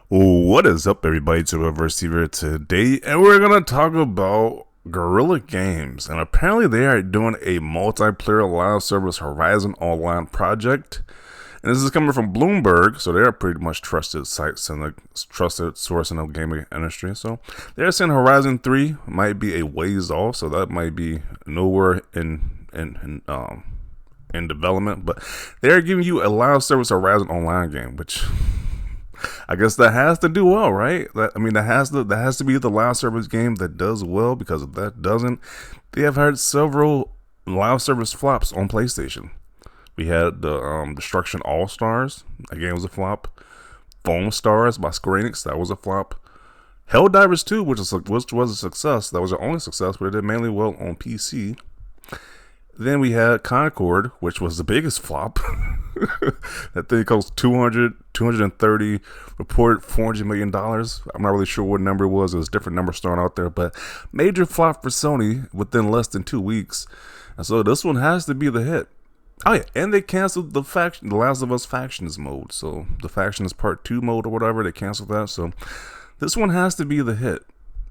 What is up, everybody? It's Reverse here today, and we're gonna talk about Guerilla Games. And apparently, they are doing a multiplayer live service Horizon Online project. And this is coming from Bloomberg, so they're pretty much trusted sites and a trusted source in the gaming industry. So they're saying Horizon 3 might be a ways off, so that might be nowhere in development. But they're giving you a live service Horizon Online game, which I guess that has to do well, right? That has to be the live service game that does well, because if that doesn't, they have had several live service flops on PlayStation. We had the Destruction All Stars. That game was a flop. Foam Stars by Square Enix. That was a flop. Helldivers 2, which was a success. That was their only success, but it did mainly well on PC. Then we had Concord, which was the biggest flop. That thing cost 230, reported $400 million. I'm not really sure what number it was. There's different numbers thrown out there, but major flop for Sony within less than 2 weeks. And so this one has to be the hit. Oh yeah, and they canceled the Last of Us Factions mode. So the Factions Part 2 mode or whatever, they canceled that. So this one has to be the hit.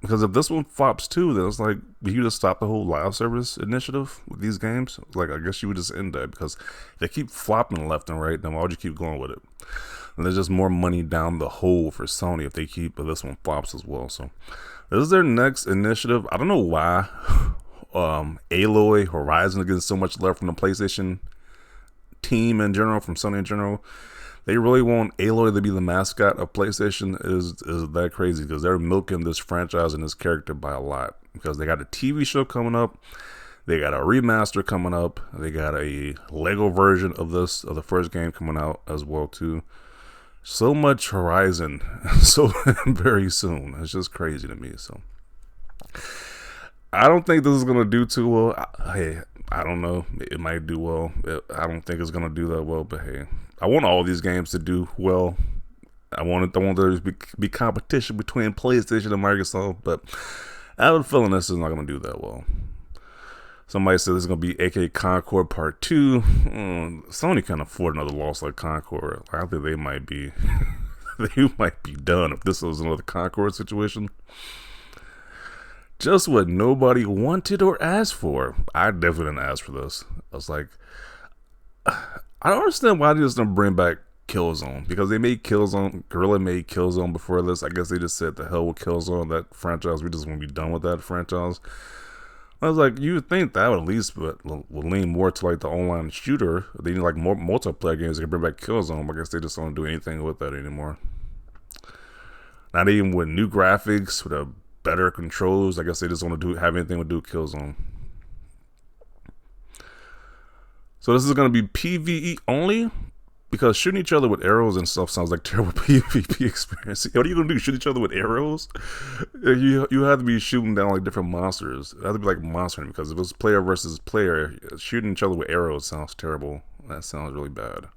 Because if this one flops too, then it's like, you just stop the whole live service initiative with these games. Like, I guess you would just end that, because if they keep flopping left and right, then why would you keep going with it? And there's just more money down the hole for Sony if this one flops as well. So this is their next initiative. I don't know why Aloy Horizon is getting so much love from the PlayStation team in general, from Sony in general. They really want Aloy to be the mascot of PlayStation is that crazy, because they're milking this franchise and this character by a lot, because they got a TV show coming up, they got a remaster coming up, they got a Lego version of the first game coming out as well too. So much Horizon so very soon. It's just crazy to me. So I don't think this is gonna do too well. Hey, I don't know. It might do well. I don't think it's gonna do that well, but hey, I want all these games to do well. I want there to be competition between PlayStation and Microsoft, but I have a feeling this is not gonna do that well. Somebody said this is gonna be AK Concord Part 2. Sony can't afford another loss like Concord. I think they might be they might be done if this was another Concord situation. Just what nobody wanted or asked for. I definitely didn't ask for this. I was like, I don't understand why they just don't bring back Killzone, because they made Killzone. Guerrilla made Killzone before this. I guess they just said the hell with Killzone, that franchise. We just want to be done with that franchise. I was like, you would think that would at least will lean more to like the online shooter. They need like more multiplayer games. They can bring back Killzone. I guess they just don't do anything with that anymore. Not even with new graphics, with a better controls. I guess they just want to have anything to do with Killzone. So this is going to be PvE only, because shooting each other with arrows and stuff sounds like terrible PvP experience. What are you going to do? Shoot each other with arrows? You have to be shooting down like different monsters. It has to be like monster hunting, because if it's player versus player, shooting each other with arrows sounds terrible. That sounds really bad.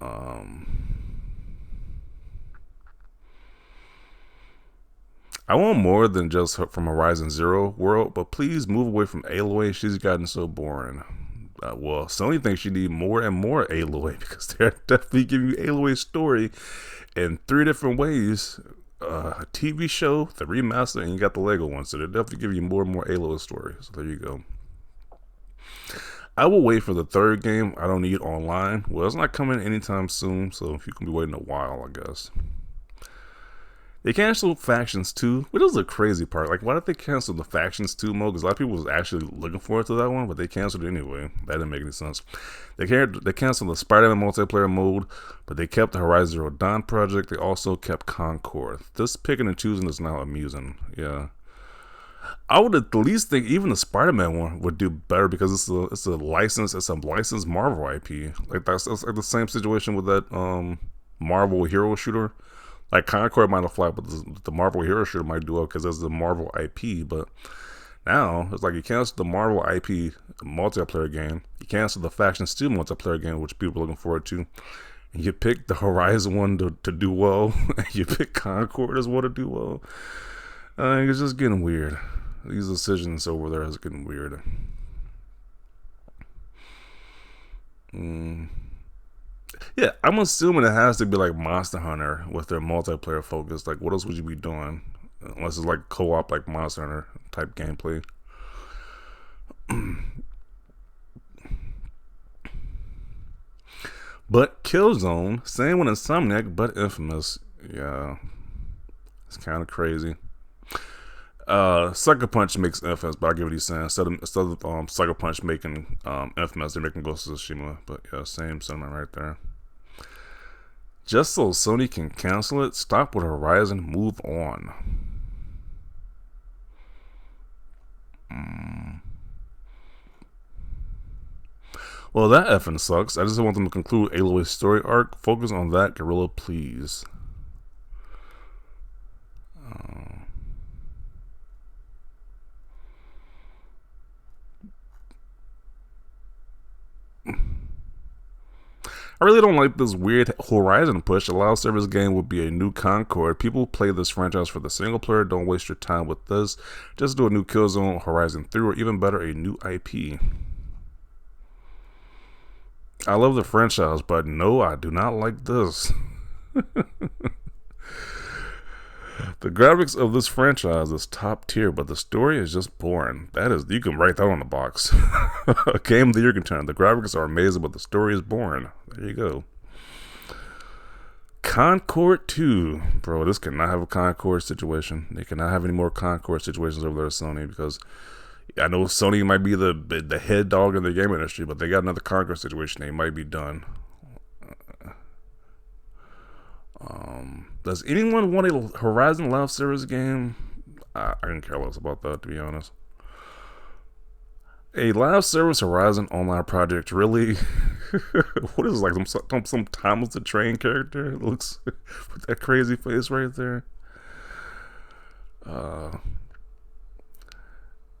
I want more than just from Horizon Zero World, but please move away from Aloy. She's gotten so boring. Well, Sony thinks you need more and more Aloy, because they're definitely giving you Aloy's story in 3 different ways. A TV show, the remaster, and you got the Lego one. So they're definitely giving you more and more Aloy story. So there you go. I will wait for the third game. I don't need online. Well, it's not coming anytime soon, so you can be waiting a while, I guess. They canceled Factions 2, which is the crazy part. Like, why did they cancel the Factions 2 mode? Because a lot of people was actually looking forward to that one, but they canceled it anyway. That didn't make any sense. They canceled the Spider-Man multiplayer mode, but they kept the Horizon Zero Dawn project. They also kept Concord. This picking and choosing is now amusing. Yeah. I would at least think even the Spider-Man one would do better, because it's a licensed Marvel IP. Like that's like the same situation with that Marvel hero shooter. Like Concord might have flopped, but the Marvel hero shooter might do well because it's the Marvel IP. But now it's like you cancel the Marvel IP multiplayer game, you cancel the Factions 2 multiplayer game, which people are looking forward to, and you pick the Horizon one to do well, and you pick Concord as well to do well. It's just getting weird. These decisions over there is getting weird. Yeah, I'm assuming it has to be like Monster Hunter with their multiplayer focus. Like, what else would you be doing? Unless it's like co-op, like Monster Hunter type gameplay. But Killzone, same with Insomniac, but Infamous. Yeah, it's kind of crazy. Sucker Punch makes Infamous, but I get what he's saying. Instead of Sucker Punch making Infamous, they're making Ghost of Tsushima. But yeah, same sentiment right there. Just so Sony can cancel it, stop with Horizon, move on. Well, that effing sucks. I just want them to conclude Aloy's story arc. Focus on that, Guerrilla, please. I really don't like this weird Horizon push. A live service game would be a new Concord. People play this franchise for the single player. Don't waste your time with this. Just do a new Killzone, Horizon 3, or even better, a new IP. I love the franchise, but no, I do not like this. The graphics of this franchise is top tier, but the story is just boring. That is, you can write that on the box. A game of the year contender. The graphics are amazing, but the story is boring. There you go. Concord 2. Bro, this cannot have a Concord situation. They cannot have any more Concord situations over there at Sony, because I know Sony might be the head dog in the game industry, but they got another Concord situation. They might be done. Does anyone want a Horizon live service game? I can care less about that, to be honest. A live service Horizon online project, really? What is it, like some Thomas the Train character? It looks with that crazy face right there.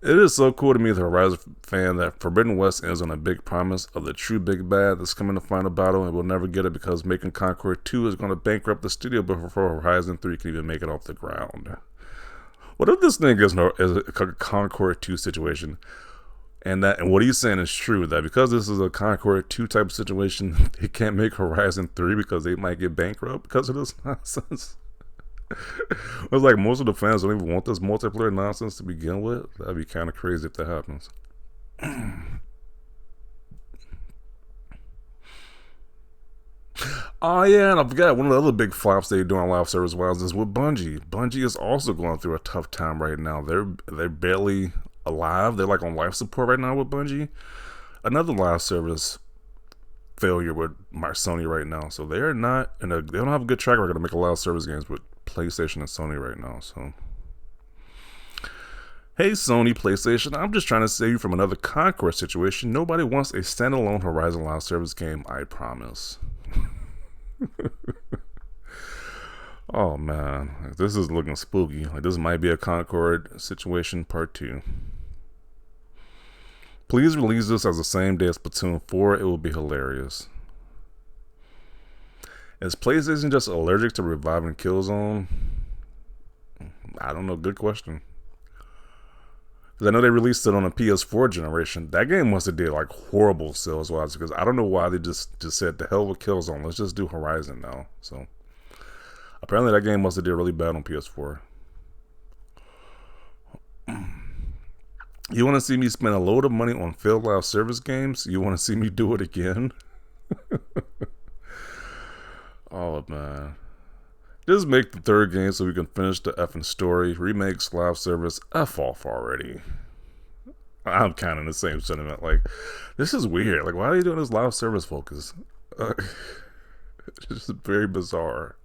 It is so cool to me as a Horizon fan that Forbidden West ends on a big promise of the true big bad that's coming to final battle, and we'll never get it because making Concord 2 is going to bankrupt the studio before Horizon 3 can even make it off the ground. What if this thing is a Concord 2 situation? And what he's saying is true, that because this is a Concord 2 type of situation, they can't make Horizon 3 because they might get bankrupt because of this nonsense. It's like most of the fans don't even want this multiplayer nonsense to begin with. That'd be kind of crazy if that happens. Oh yeah, and I forgot one of the other big flops they're doing live service wise is with Bungie. Bungie is also going through a tough time right now. They're barely alive. They're like on life support right now with Bungie. Another live service failure with Sony right now. So they don't have a good track record to make a live service games with PlayStation and Sony right now. So hey Sony, PlayStation, I'm just trying to save you from another Concord situation. Nobody wants a standalone Horizon live service game, I promise. Oh man, this is looking spooky. Like this might be a Concord situation part 2. Please release this as the same day as Splatoon 4. It will be hilarious. Is PlayStation just allergic to reviving Killzone? I don't know. Good question. Because I know they released it on a PS4 generation. That game must have did like horrible sales wise. Because I don't know why they just said the hell with Killzone. Let's just do Horizon now. So apparently that game must have did really bad on PS4. You want to see me spend a load of money on failed live service games? You want to see me do it again? Oh man, just make the third game so we can finish the effing story. Remakes, live service, F off already. I'm kind of in the same sentiment. Like, this is weird. Like, why are you doing this live service focus? It's just very bizarre.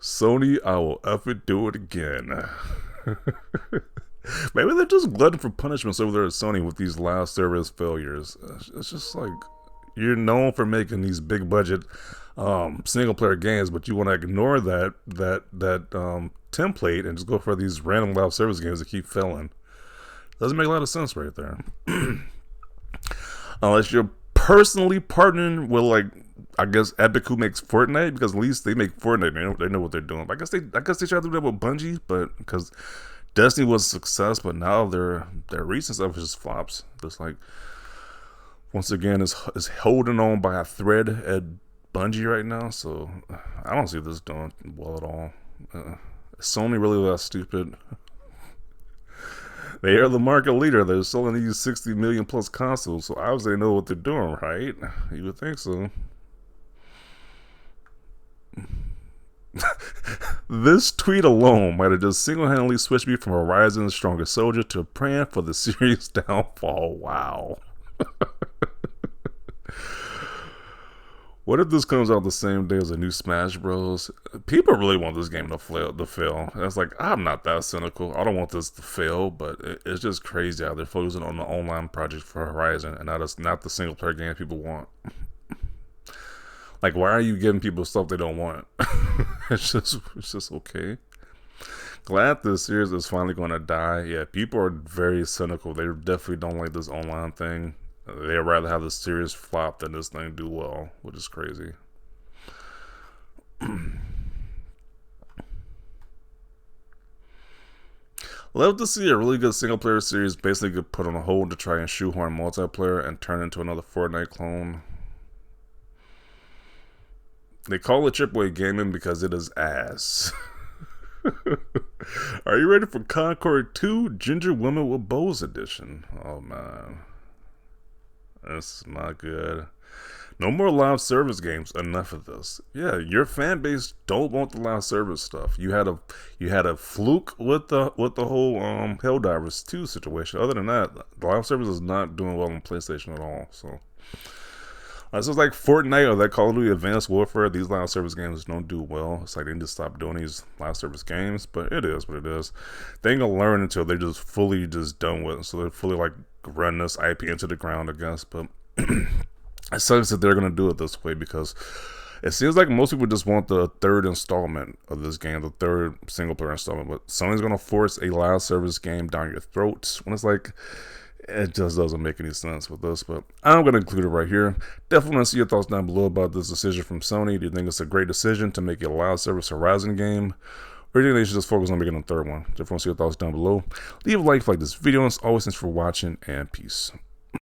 Sony, I will effing do it again. Maybe they're just glutton for punishments over there at Sony with these live service failures. It's just like, you're known for making these big budget single player games, but you want to ignore that template and just go for these random live service games that keep failing. Doesn't make a lot of sense right there. Unless you're personally partnering with, like, I guess Epic, who makes Fortnite, because at least they make Fortnite. They know what they're doing. I guess they try to do that with Bungie, but because Destiny was a success, but now their recent stuff is just flops. Just like, once again is holding on by a thread at Bungie right now. So I don't see this doing well at all. Is Sony really that stupid? They are the market leader. They're selling these 60 million plus consoles, so obviously they know what they're doing, right? You would think so. This tweet alone might have just single-handedly switched me from Horizon's strongest soldier to praying for the series' downfall. Wow. What if this comes out the same day as a new Smash Bros? People really want this game to fail. And it's like, I'm not that cynical. I don't want this to fail, but it's just crazy how they're focusing on the online project for Horizon and not the single player game people want. Like, why are you giving people stuff they don't want? It's just okay. Glad this series is finally going to die. Yeah, people are very cynical. They definitely don't like this online thing. They'd rather have the series flop than this thing do well, which is crazy. Love to see a really good single player series basically get put on hold to try and shoehorn multiplayer and turn into another Fortnite clone. They call it AAA gaming because it is ass. Are you ready for Concord 2 Ginger Women with Bows Edition? Oh man. That's not good. No more live service games. Enough of this. Yeah, your fan base don't want the live service stuff. You had a fluke with the whole Helldivers 2 situation. Other than that, the live service is not doing well on PlayStation at all. So this is like Fortnite or that Call of Duty Advanced Warfare. These live service games don't do well. It's like they need to stop doing these live service games. But it is what it is. They ain't gonna learn until they're just fully done with it. So they're fully like run this IP into the ground, I guess. But it sucks that they're gonna do it this way because it seems like most people just want the third installment of this game, the third single player installment. But Sony's gonna force a live service game down your throat when it's like, it just doesn't make any sense with this, but I'm going to include it right here. Definitely want to see your thoughts down below about this decision from Sony. Do you think it's a great decision to make a live service Horizon game? Or do you think they should just focus on making a third one? Definitely want to see your thoughts down below. Leave a like if you like this video. And as always, thanks for watching, and peace.